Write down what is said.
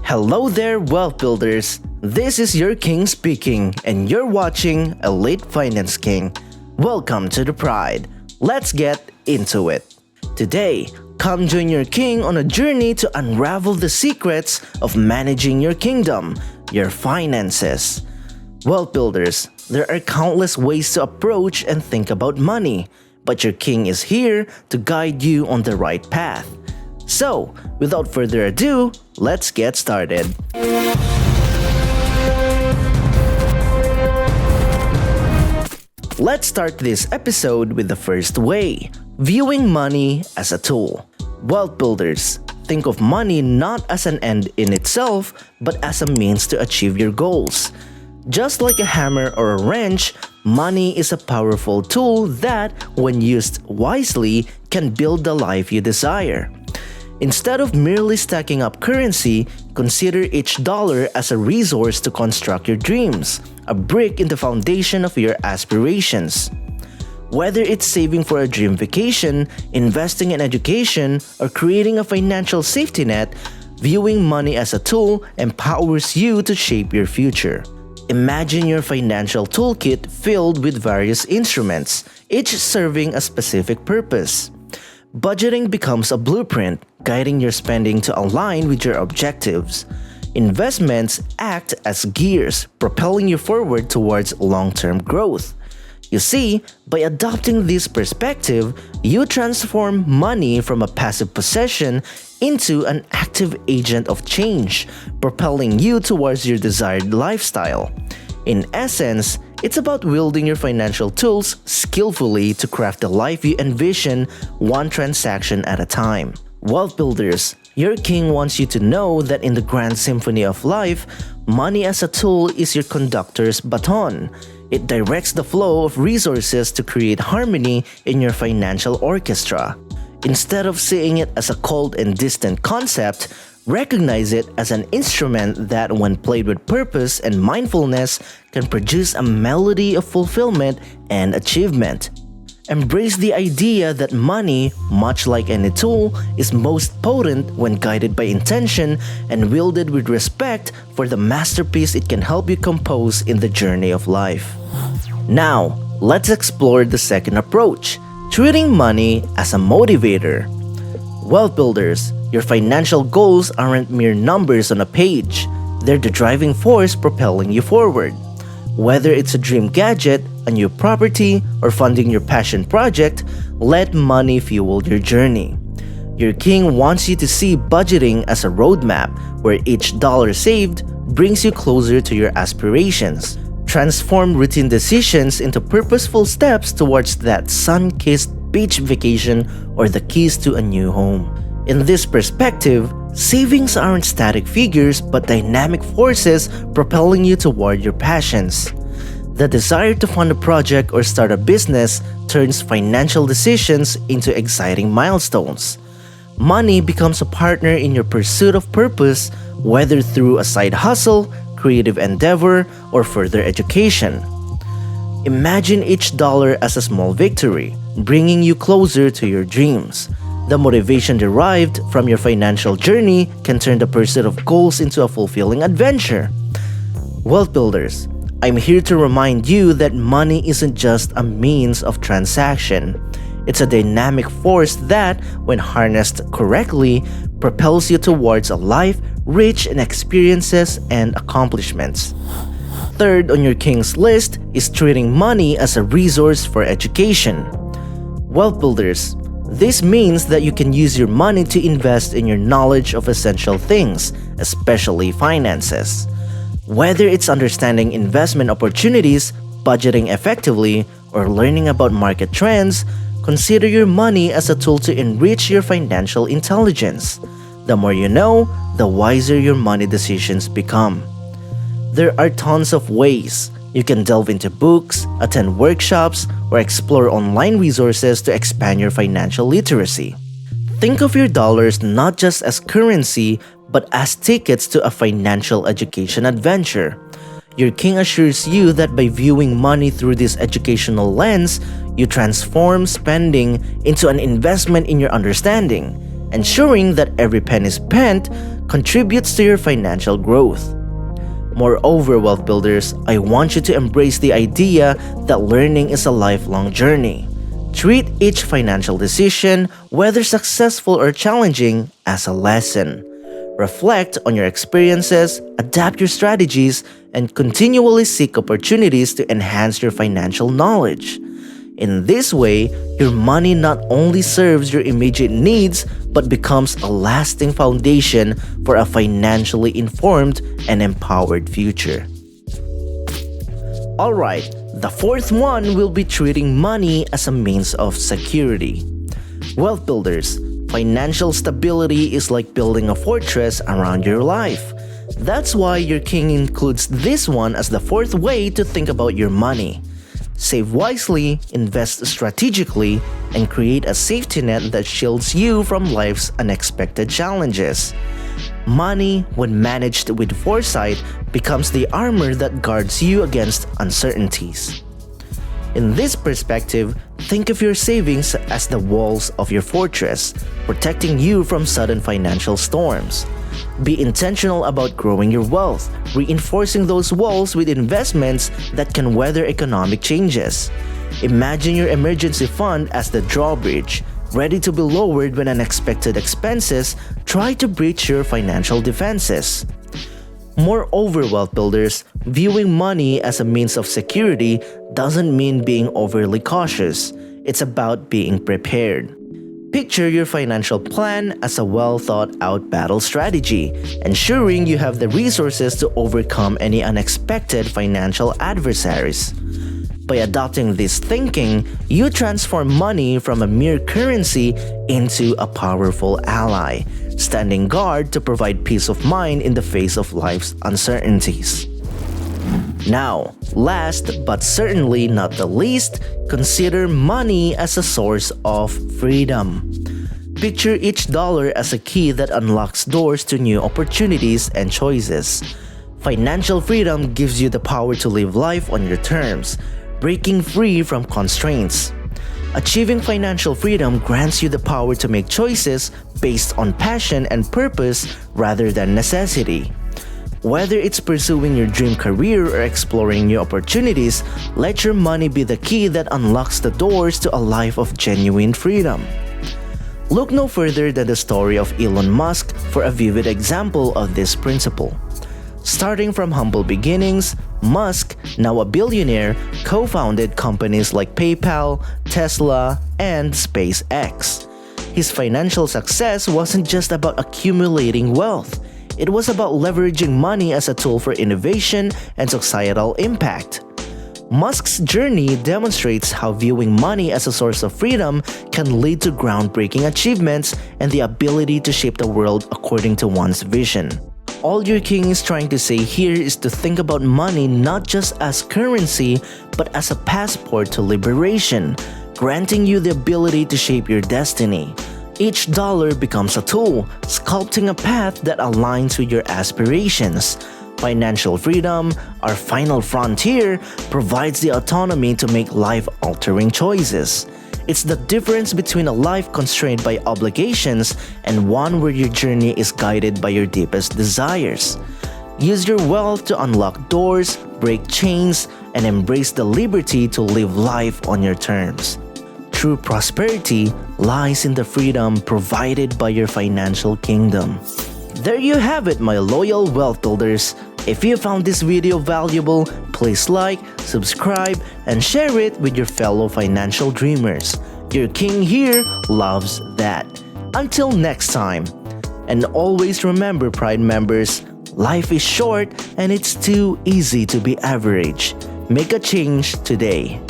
Hello there, wealth builders. This is your king speaking, and you're watching Elite Finance King. Welcome to the Pride. Let's get into it. Today, come join your king on a journey to unravel the secrets of managing your kingdom, your finances. Wealth builders, there are countless ways to approach and think about money, but your king is here to guide you on the right path. So, without further ado, let's get started. Let's start this episode with the first way, viewing money as a tool. Wealth builders, think of money not as an end in itself, but as a means to achieve your goals. Just like a hammer or a wrench, money is a powerful tool that, when used wisely, can build the life you desire. Instead of merely stacking up currency, consider each dollar as a resource to construct your dreams, a brick in the foundation of your aspirations. Whether it's saving for a dream vacation, investing in education, or creating a financial safety net, viewing money as a tool empowers you to shape your future. Imagine your financial toolkit filled with various instruments, each serving a specific purpose. Budgeting becomes a blueprint, guiding your spending to align with your objectives. Investments act as gears, propelling you forward towards long-term growth. You see, by adopting this perspective, you transform money from a passive possession into an active agent of change, propelling you towards your desired lifestyle. In essence, it's about wielding your financial tools skillfully to craft the life you envision, one transaction at a time. Wealth builders, your king wants you to know that in the grand symphony of life, money as a tool is your conductor's baton. It directs the flow of resources to create harmony in your financial orchestra. Instead of seeing it as a cold and distant concept, recognize it as an instrument that, when played with purpose and mindfulness, can produce a melody of fulfillment and achievement. Embrace the idea that money, much like any tool, is most potent when guided by intention and wielded with respect for the masterpiece it can help you compose in the journey of life. Now, let's explore the second approach, treating money as a motivator. Wealth builders, your financial goals aren't mere numbers on a page. They're the driving force propelling you forward. Whether it's a dream gadget, a new property, or funding your passion project, let money fuel your journey. Your king wants you to see budgeting as a roadmap where each dollar saved brings you closer to your aspirations. Transform routine decisions into purposeful steps towards that sun-kissed beach vacation or the keys to a new home. In this perspective, savings aren't static figures but dynamic forces propelling you toward your passions. The desire to fund a project or start a business turns financial decisions into exciting milestones. Money becomes a partner in your pursuit of purpose, whether through a side hustle, creative endeavor, or further education. Imagine each dollar as a small victory, bringing you closer to your dreams. The motivation derived from your financial journey can turn the pursuit of goals into a fulfilling adventure. Wealth builders, I'm here to remind you that money isn't just a means of transaction. It's a dynamic force that, when harnessed correctly, propels you towards a life rich in experiences and accomplishments. Third on your king's list is treating money as a resource for education. Wealth builders, this means that you can use your money to invest in your knowledge of essential things, especially finances. Whether it's understanding investment opportunities, budgeting effectively, or learning about market trends, consider your money as a tool to enrich your financial intelligence. The more you know, the wiser your money decisions become. There are tons of ways. You can delve into books, attend workshops, or explore online resources to expand your financial literacy. Think of your dollars not just as currency, but as tickets to a financial education adventure. Your king assures you that by viewing money through this educational lens, you transform spending into an investment in your understanding, ensuring that every penny spent contributes to your financial growth. Moreover, wealth builders, I want you to embrace the idea that learning is a lifelong journey. Treat each financial decision, whether successful or challenging, as a lesson. Reflect on your experiences, adapt your strategies, and continually seek opportunities to enhance your financial knowledge. In this way, your money not only serves your immediate needs but becomes a lasting foundation for a financially informed and empowered future. Alright, the fourth one will be treating money as a means of security. Wealth builders, financial stability is like building a fortress around your life. That's why your king includes this one as the fourth way to think about your money. Save wisely, invest strategically, and create a safety net that shields you from life's unexpected challenges. Money, when managed with foresight, becomes the armor that guards you against uncertainties. In this perspective, think of your savings as the walls of your fortress, protecting you from sudden financial storms. Be intentional about growing your wealth, reinforcing those walls with investments that can weather economic changes. Imagine your emergency fund as the drawbridge, ready to be lowered when unexpected expenses try to breach your financial defenses. Moreover, wealth builders, viewing money as a means of security doesn't mean being overly cautious. It's about being prepared. Picture your financial plan as a well-thought-out battle strategy, ensuring you have the resources to overcome any unexpected financial adversaries. By adopting this thinking, you transform money from a mere currency into a powerful ally, standing guard to provide peace of mind in the face of life's uncertainties. Now, last but certainly not the least, consider money as a source of freedom. Picture each dollar as a key that unlocks doors to new opportunities and choices. Financial freedom gives you the power to live life on your terms, breaking free from constraints. Achieving financial freedom grants you the power to make choices based on passion and purpose rather than necessity. Whether it's pursuing your dream career or exploring new opportunities, let your money be the key that unlocks the doors to a life of genuine freedom. Look no further than the story of Elon Musk for a vivid example of this principle. Starting from humble beginnings, Musk, now a billionaire, co-founded companies like PayPal, Tesla, and SpaceX. His financial success wasn't just about accumulating wealth. It was about leveraging money as a tool for innovation and societal impact. Musk's journey demonstrates how viewing money as a source of freedom can lead to groundbreaking achievements and the ability to shape the world according to one's vision. All your king is trying to say here is to think about money not just as currency, but as a passport to liberation, granting you the ability to shape your destiny. Each dollar becomes a tool, sculpting a path that aligns with your aspirations. Financial freedom, our final frontier, provides the autonomy to make life-altering choices. It's the difference between a life constrained by obligations and one where your journey is guided by your deepest desires. Use your wealth to unlock doors, break chains, and embrace the liberty to live life on your terms. True prosperity lies in the freedom provided by your financial kingdom. There you have it, my loyal wealth builders. If you found this video valuable, please like, subscribe, and share it with your fellow financial dreamers. Your king here loves that. Until next time. And always remember, Pride members, life is short and it's too easy to be average. Make a change today.